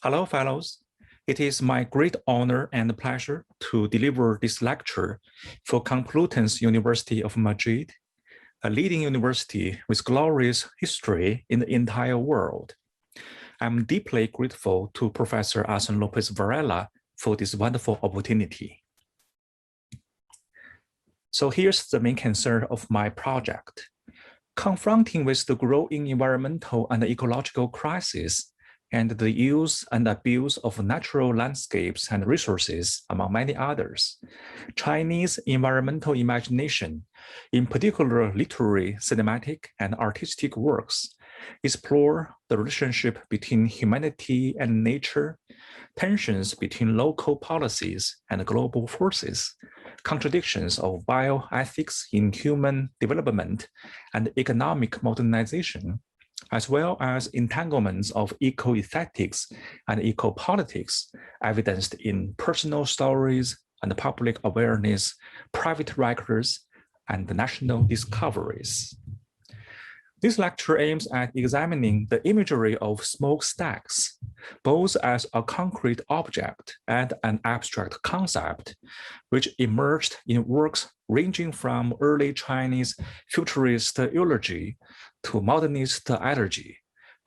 Hello, fellows. It is my great honor and pleasure to deliver this lecture for Complutense University of Madrid, a leading university with glorious history in the entire world. I'm deeply grateful to Professor Asen Lopez Varela for this wonderful opportunity. So here's the main concern of my project. Confronting with the growing environmental and ecological crisis and the use and abuse of natural landscapes and resources, among many others, Chinese environmental imagination, in particular literary, cinematic, and artistic works, explore the relationship between humanity and nature, tensions between local policies and global forces, contradictions of bioethics in human development and economic modernization, as well as entanglements of eco-aesthetics and eco-politics evidenced in personal stories and public awareness, private records, and national discoveries. This lecture aims at examining the imagery of smokestacks, both as a concrete object and an abstract concept, which emerged in works ranging from early Chinese futurist eulogy to modernist elegy,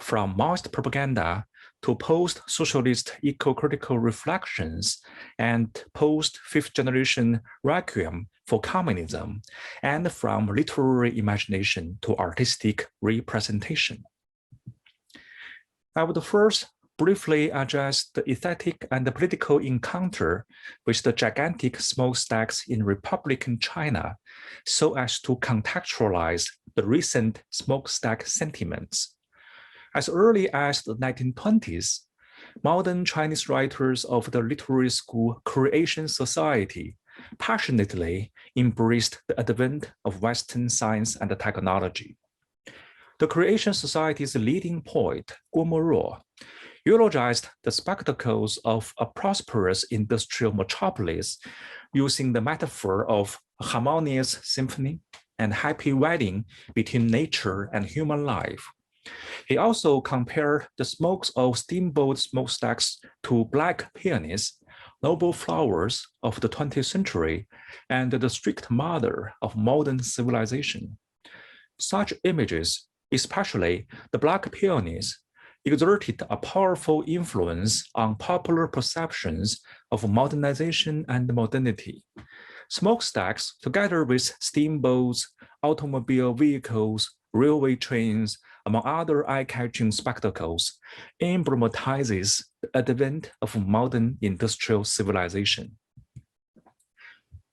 from Maoist propaganda to post-socialist eco-critical reflections and post-fifth-generation requiem for communism, and from literary imagination to artistic representation. I would first briefly address the aesthetic and the political encounter with the gigantic smokestacks in Republican China so as to contextualize the recent smokestack sentiments. As early as the 1920s, modern Chinese writers of the literary school Creation Society passionately embraced the advent of Western science and technology. The Creation Society's leading poet, Guo Moruo, eulogized the spectacles of a prosperous industrial metropolis using the metaphor of a harmonious symphony and happy wedding between nature and human life. He also compared the smokes of steamboat smokestacks to black peonies, noble flowers of the 20th century, and the strict mother of modern civilization. Such images, especially the black peonies, exerted a powerful influence on popular perceptions of modernization and modernity. Smokestacks, together with steamboats, automobile vehicles, railway trains, among other eye-catching spectacles, emblematizes the advent of modern industrial civilization.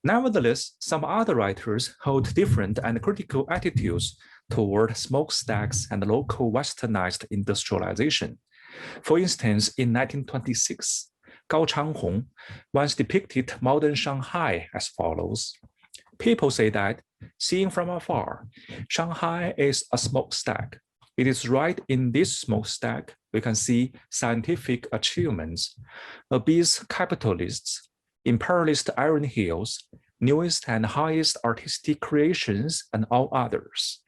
Nevertheless, some other writers hold different and critical attitudes toward smokestacks and local westernized industrialization. For instance, in 1926, Gao Changhong once depicted modern Shanghai as follows. People say that, seeing from afar, Shanghai is a smokestack. It is right in this smokestack we can see scientific achievements, obese capitalists, imperialist iron hills, newest and highest artistic creations, and all others.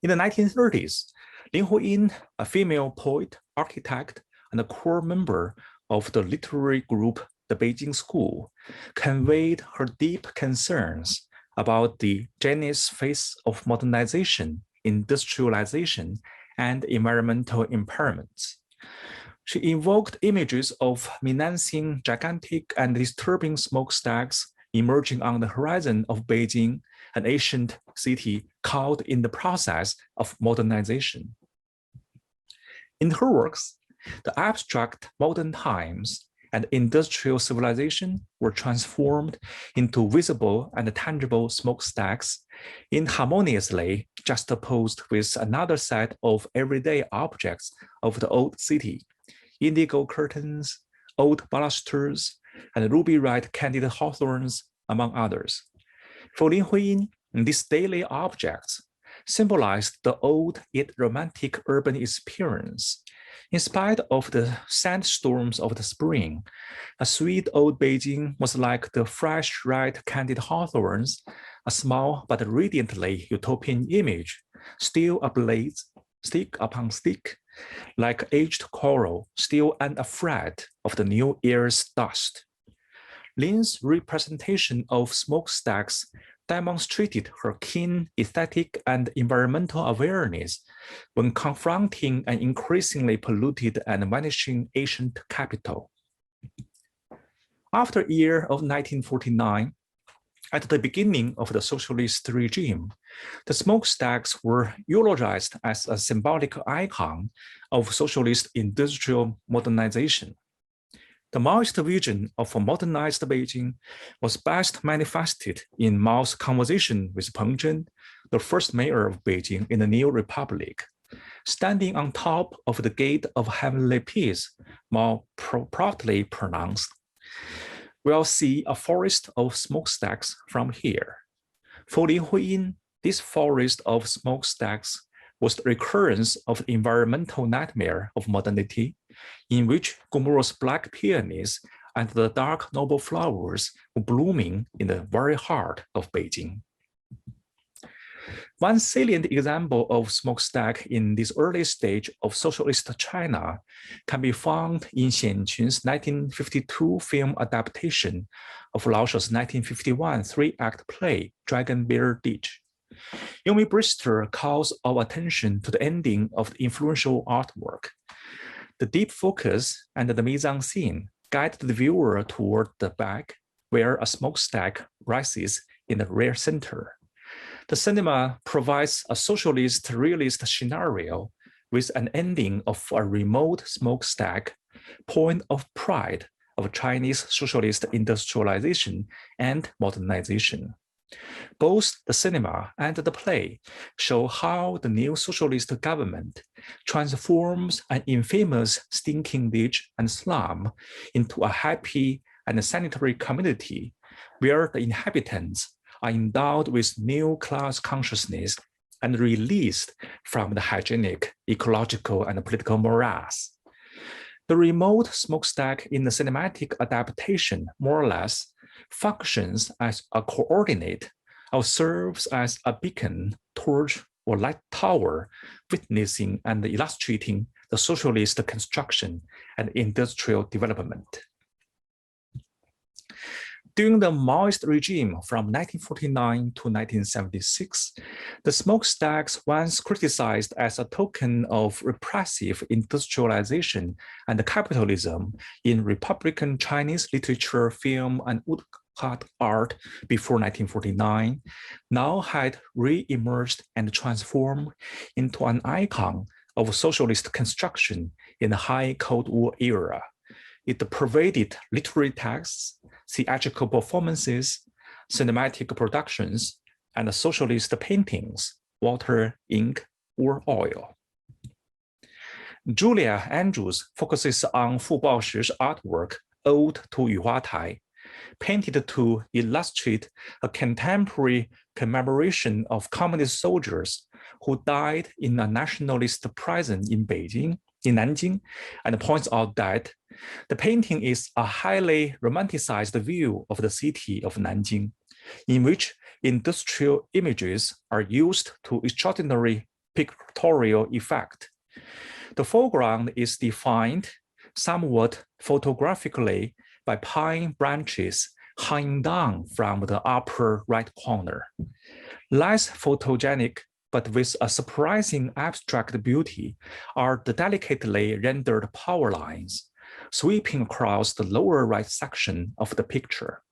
In the 1930s, Lin Huyin, a female poet, architect, and a core member of the literary group The Beijing School, conveyed her deep concerns about the Chinese phase of modernization, industrialization, and environmental impairments. She invoked images of menacing, gigantic, and disturbing smokestacks emerging on the horizon of Beijing, an ancient city caught in the process of modernization. In her works, the abstract modern times and industrial civilization were transformed into visible and tangible smokestacks, inharmoniously juxtaposed with another set of everyday objects of the old city, indigo curtains, old balusters, and ruby-red candied hawthorns, among others. For Lin Huyin, these daily objects symbolized the old yet romantic urban experience. In spite of the sandstorms of the spring, a sweet old Beijing was like the fresh red candied hawthorns, a small but radiantly utopian image, still ablaze, stick upon stick, like aged coral, still unafraid of the new air's dust. Lin's representation of smokestacks demonstrated her keen aesthetic and environmental awareness when confronting an increasingly polluted and vanishing ancient capital. After the year of 1949, at the beginning of the socialist regime, the smokestacks were eulogized as a symbolic icon of socialist industrial modernization. The Maoist vision of a modernized Beijing was best manifested in Mao's conversation with Peng Zhen, the first mayor of Beijing in the new republic. Standing on top of the gate of heavenly peace, Mao proudly pronounced, "We'll see a forest of smokestacks from here." For Lin Huiyin, this forest of smokestacks was the recurrence of the environmental nightmare of modernity, in which glamorous black peonies and the dark noble flowers were blooming in the very heart of Beijing. One salient example of smokestack in this early stage of socialist China can be found in Xian Qun's 1952 film adaptation of Lao She's 1951 three-act play, Dragon Bear Ditch. Yumi Brister calls our attention to the ending of the influential artwork. The deep focus and the mise-en-scene guide the viewer toward the back, where a smokestack rises in the rear center. The cinema provides a socialist realist scenario with an ending of a remote smokestack, point of pride of Chinese socialist industrialization and modernization. Both the cinema and the play show how the new socialist government transforms an infamous stinking ditch and slum into a happy and sanitary community where the inhabitants are endowed with new class consciousness and released from the hygienic, ecological, and political morass. The remote smokestack in the cinematic adaptation more or less functions as a coordinate or serves as a beacon, torch, or light tower, witnessing and illustrating the socialist construction and industrial development. During the Maoist regime from 1949 to 1976, the smokestacks, once criticized as a token of repressive industrialization and capitalism in Republican Chinese literature, film, and woodcut art before 1949, now had re-emerged and transformed into an icon of socialist construction in the high Cold War era. It pervaded literary texts, theatrical performances, cinematic productions, and socialist paintings, water, ink, or oil. Julia Andrews focuses on Fu Baoshi's artwork, Ode to Yuhuatai, painted to illustrate a contemporary commemoration of communist soldiers who died in a nationalist prison in Beijing, in Nanjing, and points out that the painting is a highly romanticized view of the city of Nanjing, in which industrial images are used to extraordinary pictorial effect. The foreground is defined somewhat photographically by pine branches hanging down from the upper right corner. Less photogenic, but with a surprising abstract beauty, are the delicately rendered power lines sweeping across the lower right section of the picture.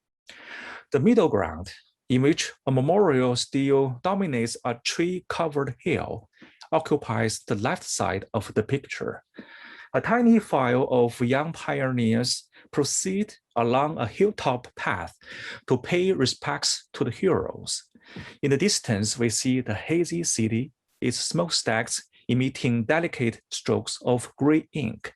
The middle ground, in which a memorial still dominates a tree-covered hill, occupies the left side of the picture. A tiny file of young pioneers proceed along a hilltop path to pay respects to the heroes. In the distance, we see the hazy city, its smokestacks emitting delicate strokes of gray ink.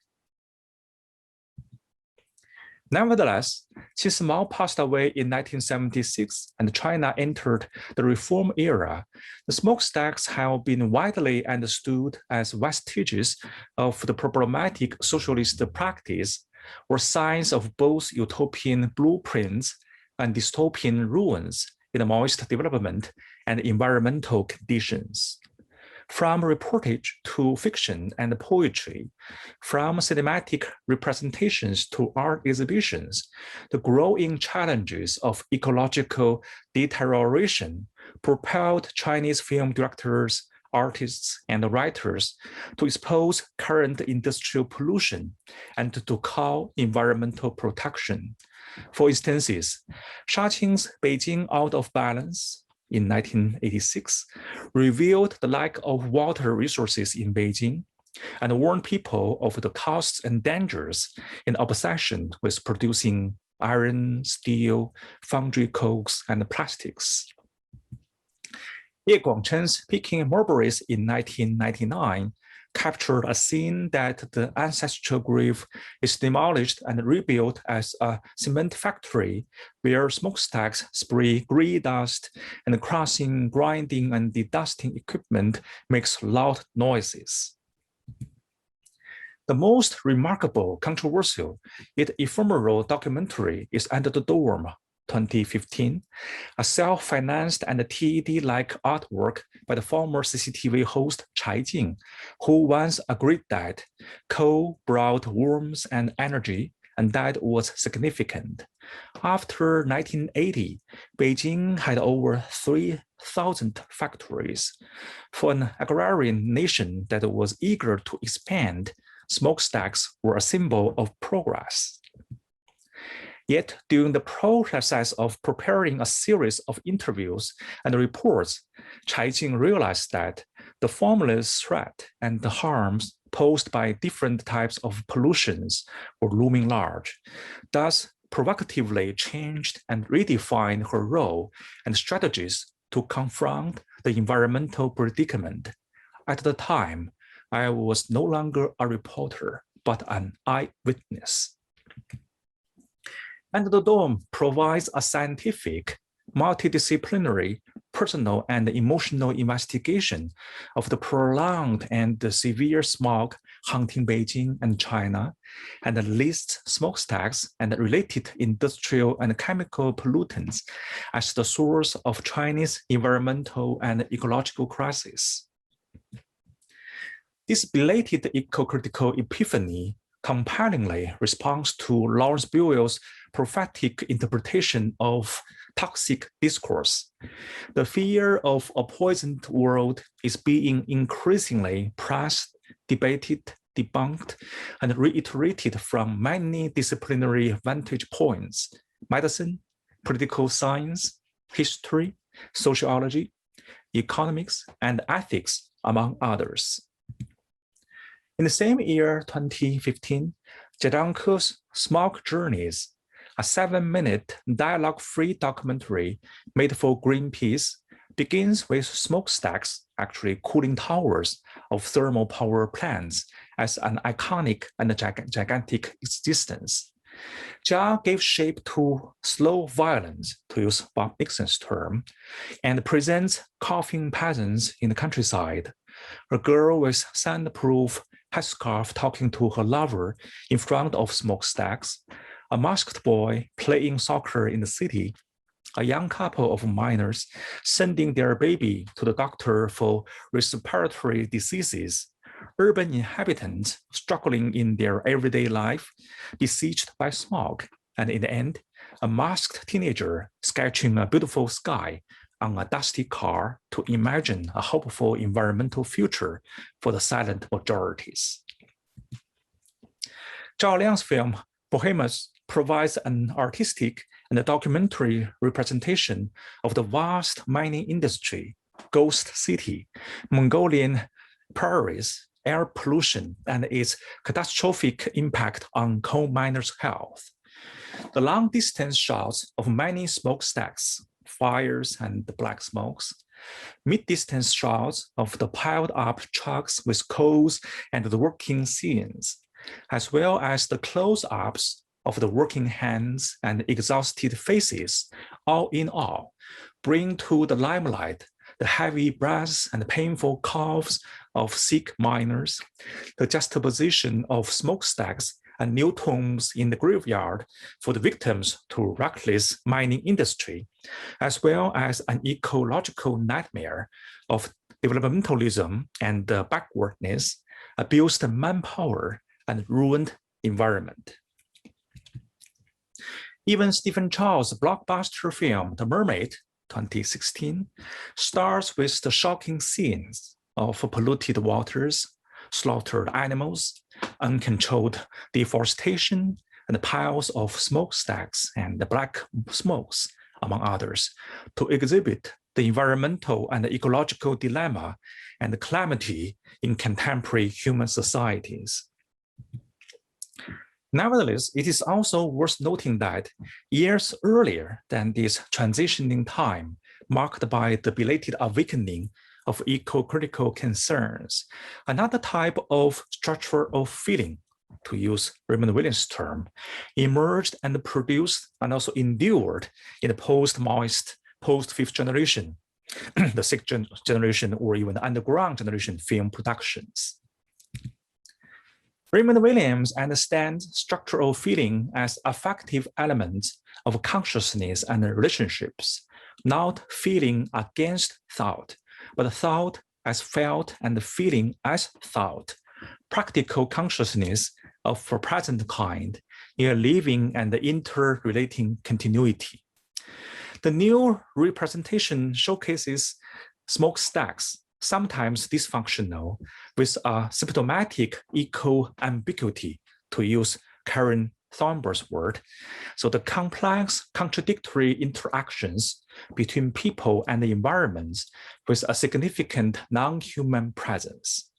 Nevertheless, since Mao passed away in 1976 and China entered the reform era, the smokestacks have been widely understood as vestiges of the problematic socialist practice or signs of both utopian blueprints and dystopian ruins in the Maoist development and environmental conditions. From reportage to fiction and poetry, from cinematic representations to art exhibitions, the growing challenges of ecological deterioration propelled Chinese film directors, artists, and writers to expose current industrial pollution and to call environmental protection. For instances, Shaqing's Beijing Out of Balance in 1986 revealed the lack of water resources in Beijing and warned people of the costs and dangers in obsession with producing iron, steel, foundry cokes, and plastics. Ye Guangchen's Picking Mulberries in 1999 captured a scene that the ancestral grave is demolished and rebuilt as a cement factory where smokestacks spray grey dust and crushing, grinding, and dedusting equipment makes loud noises. The most remarkable, controversial, yet ephemeral documentary is Under the Dome, 2015, a self-financed and TED-like artwork by the former CCTV host Chai Jing, who once agreed that coal brought warmth and energy, and that was significant. After 1980, Beijing had over 3,000 factories. For an agrarian nation that was eager to expand, smokestacks were a symbol of progress. Yet, during the process of preparing a series of interviews and reports, Chai Jing realized that the formless threat and the harms posed by different types of pollutions were looming large, thus provocatively changed and redefined her role and strategies to confront the environmental predicament. At the time, I was no longer a reporter, but an eyewitness. And the Dome provides a scientific, multidisciplinary, personal, and emotional investigation of the prolonged and severe smog haunting Beijing and China, and lists smokestacks and related industrial and chemical pollutants as the source of Chinese environmental and ecological crisis. This belated eco-critical epiphany compellingly responds to Lawrence Buell's prophetic interpretation of toxic discourse. The fear of a poisoned world is being increasingly pressed, debated, debunked, and reiterated from many disciplinary vantage points: medicine, political science, history, sociology, economics, and ethics, among others. In the same year, 2015, Zhang Ke's Smog Journeys, a 7-minute dialogue-free documentary made for Greenpeace, begins with smokestacks, actually cooling towers of thermal power plants, as an iconic and gigantic existence. Jia gave shape to slow violence, to use Bob Nixon's term, and presents coughing peasants in the countryside, a girl with sandproof headscarf talking to her lover in front of smokestacks, a masked boy playing soccer in the city, a young couple of miners sending their baby to the doctor for respiratory diseases, urban inhabitants struggling in their everyday life, besieged by smog, and in the end, a masked teenager sketching a beautiful sky on a dusty car to imagine a hopeful environmental future for the silent majorities. Zhao Liang's film Bohemians provides an artistic and a documentary representation of the vast mining industry, ghost city, Mongolian prairies, air pollution, and its catastrophic impact on coal miners' health. The long-distance shots of many smokestacks, fires, and black smokes, mid-distance shots of the piled-up trucks with coals and the working scenes, as well as the close-ups of the working hands and exhausted faces, all in all, bring to the limelight the heavy breaths and painful coughs of sick miners, the juxtaposition of smokestacks and new tombs in the graveyard for the victims to reckless mining industry, as well as an ecological nightmare of developmentalism and backwardness, abused manpower, and ruined environment. Even Stephen Chow's blockbuster film, The Mermaid, 2016, starts with the shocking scenes of polluted waters, slaughtered animals, uncontrolled deforestation, and piles of smokestacks and black smokes, among others, to exhibit the environmental and ecological dilemma and calamity in contemporary human societies. Nevertheless, it is also worth noting that years earlier than this transitioning time, marked by the belated awakening of eco-critical concerns, another type of structure of feeling, to use Raymond Williams' term, emerged and produced and also endured in the post-Maoist, post-fifth generation, the sixth generation, or even the underground generation film productions. Raymond Williams understands structural feeling as affective elements of consciousness and relationships, not feeling against thought, but thought as felt and feeling as thought, practical consciousness of a present kind in a living and interrelating continuity. The new representation showcases smokestacks, sometimes dysfunctional, with a symptomatic eco-ambiguity, to use Karen Thornberg's word. So the complex, contradictory interactions between people and the environment with a significant non-human presence.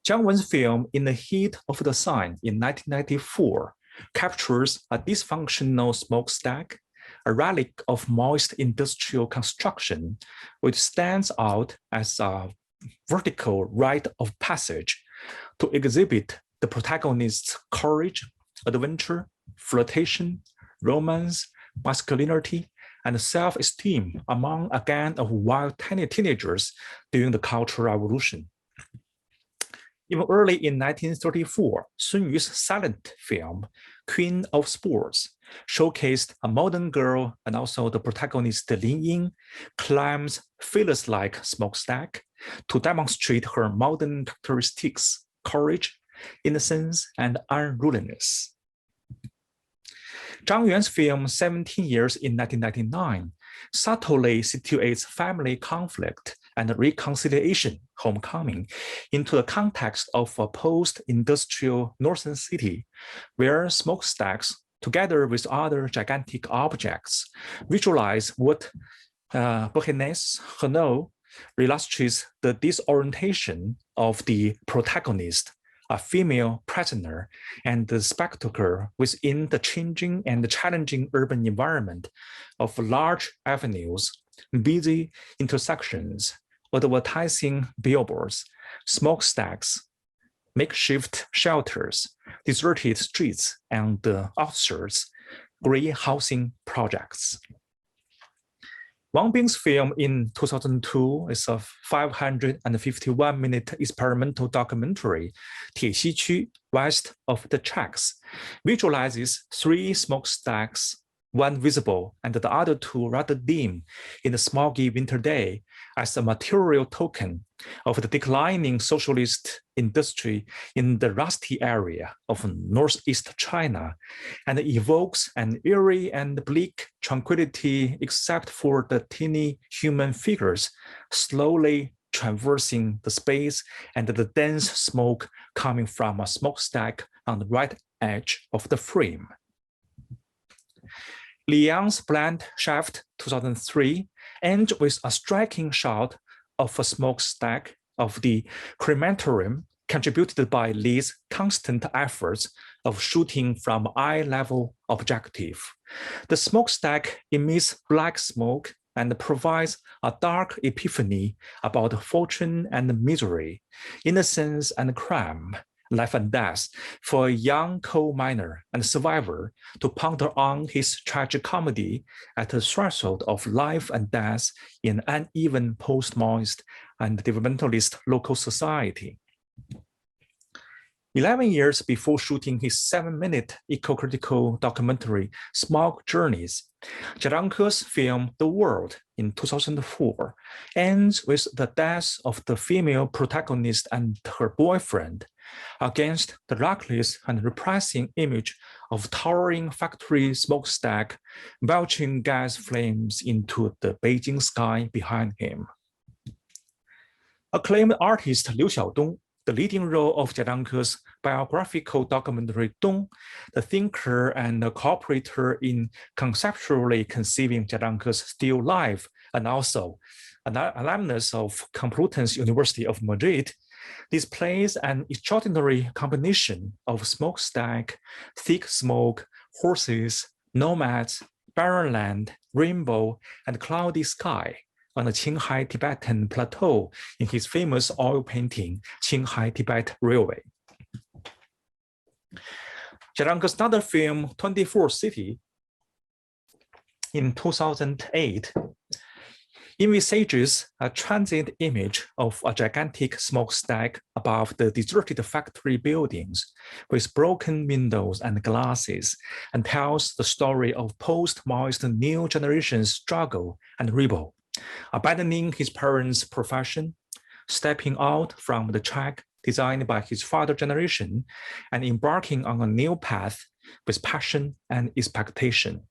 Jiang Wen's film In the Heat of the Sun in 1994 captures a dysfunctional smokestack, a relic of Maoist industrial construction, which stands out as a vertical rite of passage to exhibit the protagonist's courage, adventure, flirtation, romance, masculinity, and self-esteem among a gang of wild teenagers during the Cultural Revolution. Even early in 1934, Sun Yu's silent film, Queen of Sports, showcased a modern girl and also the protagonist Lin Ying climbs phyllis-like smokestack to demonstrate her modern characteristics, courage, innocence, and unruliness. Zhang Yuan's film 17 Years in 1999 subtly situates family conflict and reconciliation, homecoming, into the context of a post-industrial northern city where smokestacks, together with other gigantic objects, visualize what Bourgeois Renaud illustrates the disorientation of the protagonist, a female prisoner, and the spectacle within the changing and challenging urban environment of large avenues, busy intersections, advertising billboards, smokestacks, makeshift shelters, deserted streets, and the outskirts, grey housing projects. Wang Bing's film in 2002 is a 551-minute experimental documentary, 铁西区, West of the Tracks, visualizes 3 smokestacks, one visible and the other 2 rather dim in the smoggy winter day, as a material token of the declining socialist industry in the rusty area of northeast China, and evokes an eerie and bleak tranquility except for the teeny human figures slowly traversing the space and the dense smoke coming from a smokestack on the right edge of the frame. Li Yang's Bland Shaft 2003 ends with a striking shot of a smokestack of the crematorium, contributed by Li's constant efforts of shooting from eye-level objective. The smokestack emits black smoke and provides a dark epiphany about fortune and misery, innocence and crime, life and death, for a young coal miner and survivor to ponder on his tragic comedy at the threshold of life and death in an uneven post-Maoist and developmentalist local society. 11 years before shooting his 7-minute eco-critical documentary, Smoke Journeys, Jadangke's film The World in 2004 ends with the death of the female protagonist and her boyfriend, against the luckless and repressing image of towering factory smokestack belching gas flames into the Beijing sky behind him. Acclaimed artist Liu Xiaodong, the leading role of Jadangke's biographical documentary Dong, the thinker and the cooperator in conceptually conceiving Jadangke's still life, and also an alumnus of Complutense University of Madrid, displays an extraordinary combination of smokestack, thick smoke, horses, nomads, barren land, rainbow, and cloudy sky on the Qinghai Tibetan plateau in his famous oil painting, Qinghai Tibet Railway. Jadangke's other film, 24 City, in 2008, envisages a transient image of a gigantic smokestack above the deserted factory buildings with broken windows and glasses, and tells the story of post-Maoist new generation's struggle and rebel, abandoning his parents' profession, stepping out from the track designed by his father generation, and embarking on a new path with passion and expectation.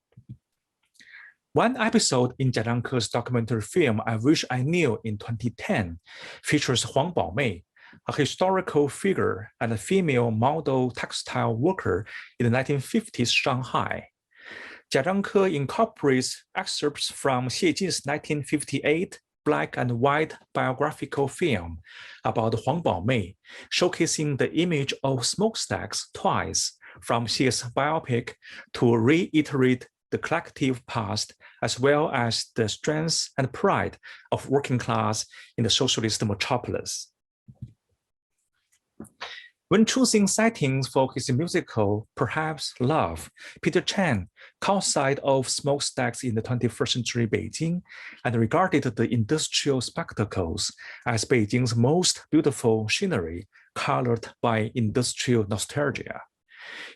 One episode in Jadangke's documentary film, I Wish I Knew, in 2010, features Huang Baomei, a historical figure and a female model textile worker in the 1950s Shanghai. Jadangke incorporates excerpts from Xie Jin's 1958 black and white biographical film about Huang Baomei, showcasing the image of smokestacks twice from Xie's biopic to reiterate the collective past, as well as the strength and pride of working class in the socialist metropolis. When choosing settings for his musical, Perhaps Love, Peter Chan caught sight of smokestacks in the 21st century Beijing and regarded the industrial spectacles as Beijing's most beautiful scenery, colored by industrial nostalgia.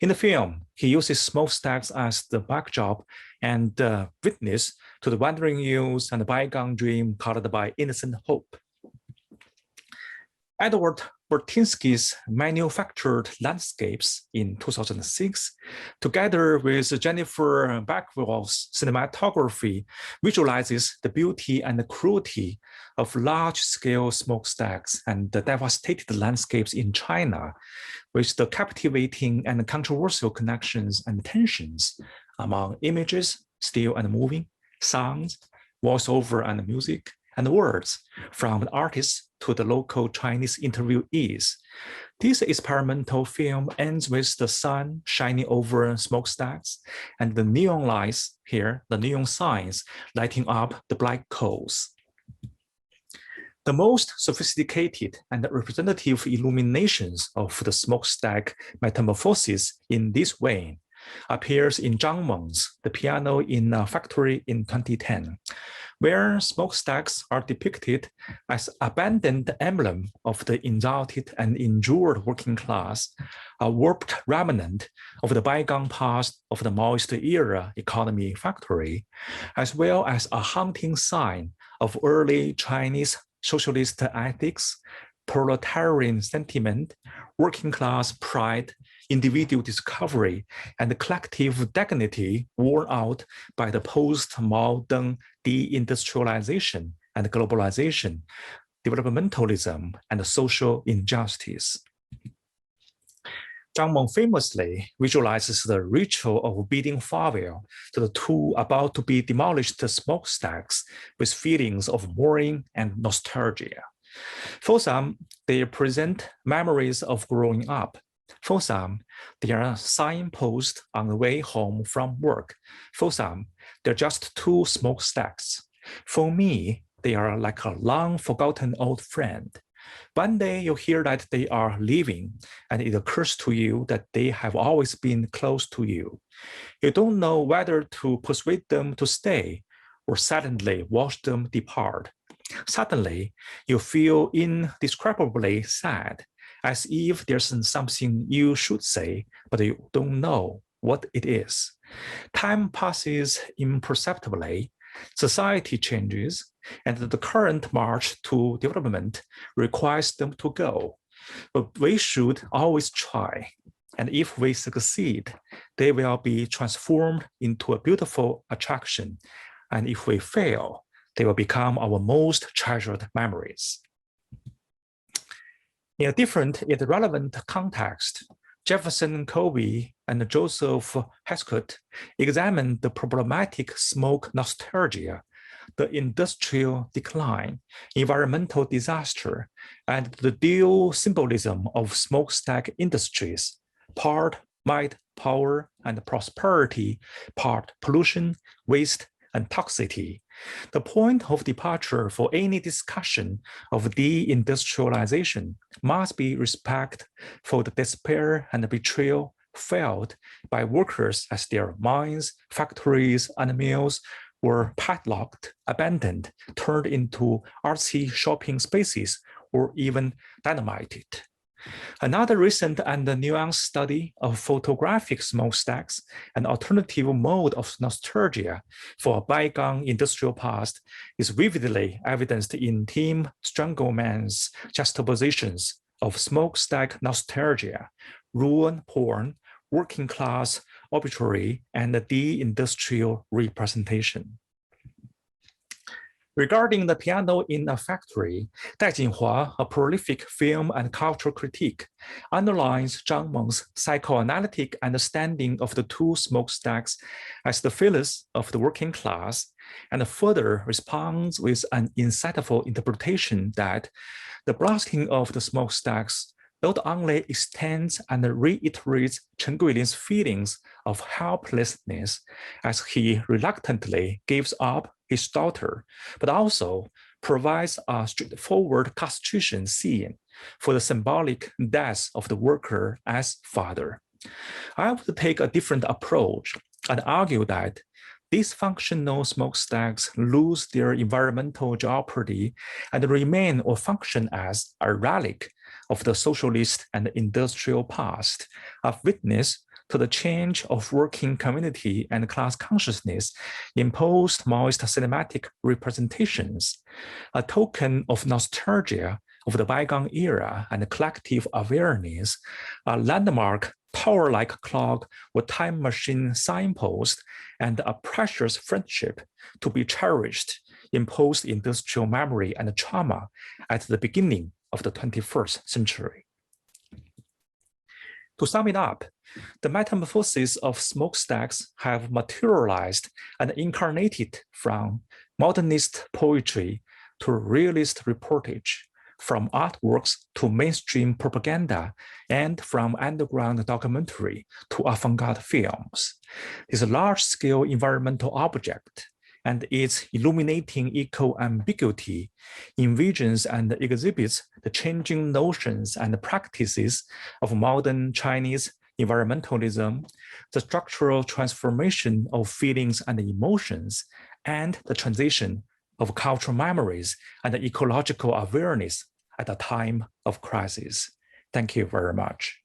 In the film, he uses smokestacks as the backdrop and witness to the wandering youth and the bygone dream colored by innocent hope. Edward Burtynsky's Manufactured Landscapes in 2006, together with Jennifer Backwell's cinematography, visualizes the beauty and the cruelty of large-scale smokestacks and the devastated landscapes in China, with the captivating and controversial connections and tensions among images, still and moving, sounds, voiceover and music, and words from the artists to the local Chinese interviewees. This experimental film ends with the sun shining over smokestacks and the neon lights here, the neon signs, lighting up the black coals. The most sophisticated and representative illuminations of the smokestack metamorphosis in this vein appears in Zhang Meng's The Piano in a Factory in 2010, where smokestacks are depicted as abandoned emblem of the exalted and injured working class, a warped remnant of the bygone past of the Maoist era economy factory, as well as a haunting sign of early Chinese socialist ethics, proletarian sentiment, working class pride, individual discovery, and collective dignity worn out by the post-Mao Deng deindustrialization and globalization, developmentalism, and social injustice. Zhang Meng famously visualizes the ritual of bidding farewell to the two about to be demolished smokestacks with feelings of mourning and nostalgia. For some, they present memories of growing up. For some, they are signposts on the way home from work. For some, they're just two smokestacks. For me, they are like a long-forgotten old friend. One day you hear that they are leaving, and it occurs to you that they have always been close to you. You don't know whether to persuade them to stay or suddenly watch them depart. Suddenly, you feel indescribably sad, as if there's something you should say, but you don't know what it is. Time passes imperceptibly, society changes, and the current march to development requires them to go. But we should always try. And if we succeed, they will be transformed into a beautiful attraction. And if we fail, they will become our most treasured memories. In a different yet relevant context, Jefferson Covey and Joseph Heskett examined the problematic smoke nostalgia, the industrial decline, environmental disaster, and the dual symbolism of smokestack industries, part might, power, and prosperity, part pollution, waste, and toxicity. The point of departure for any discussion of deindustrialization must be respect for the despair and betrayal felt by workers as their mines, factories, and mills were padlocked, abandoned, turned into artsy shopping spaces, or even dynamited. Another recent and nuanced study of photographic smokestacks, an alternative mode of nostalgia for a bygone industrial past, is vividly evidenced in Tim Strangleman's juxtapositions of smokestack nostalgia, ruin porn, working class obituary, and the deindustrial representation. Regarding the piano in a factory, Dai Jinhua, a prolific film and cultural critic, underlines Zhang Meng's psychoanalytic understanding of the two smokestacks as the failures of the working class, and further responds with an insightful interpretation that the blasting of the smokestacks not only extends and reiterates Chen Guilin's feelings of helplessness as he reluctantly gives up his daughter, but also provides a straightforward castration scene for the symbolic death of the worker as father. I would take a different approach and argue that dysfunctional smokestacks lose their environmental jeopardy and remain or function as a relic of the socialist and industrial past, a witness to the change of working community and class consciousness in post-Maoist cinematic representations, a token of nostalgia of the bygone era and collective awareness, a landmark tower-like clock or time machine signpost, and a precious friendship to be cherished in post-industrial memory and trauma at the beginning of the 21st century. To sum it up, the metamorphoses of smokestacks have materialized and incarnated from modernist poetry to realist reportage, from artworks to mainstream propaganda, and from underground documentary to avant-garde films. This large-scale environmental object and its illuminating eco-ambiguity envisions and exhibits the changing notions and practices of modern Chinese environmentalism, the structural transformation of feelings and emotions, and the transition of cultural memories and ecological awareness at a time of crisis. Thank you very much.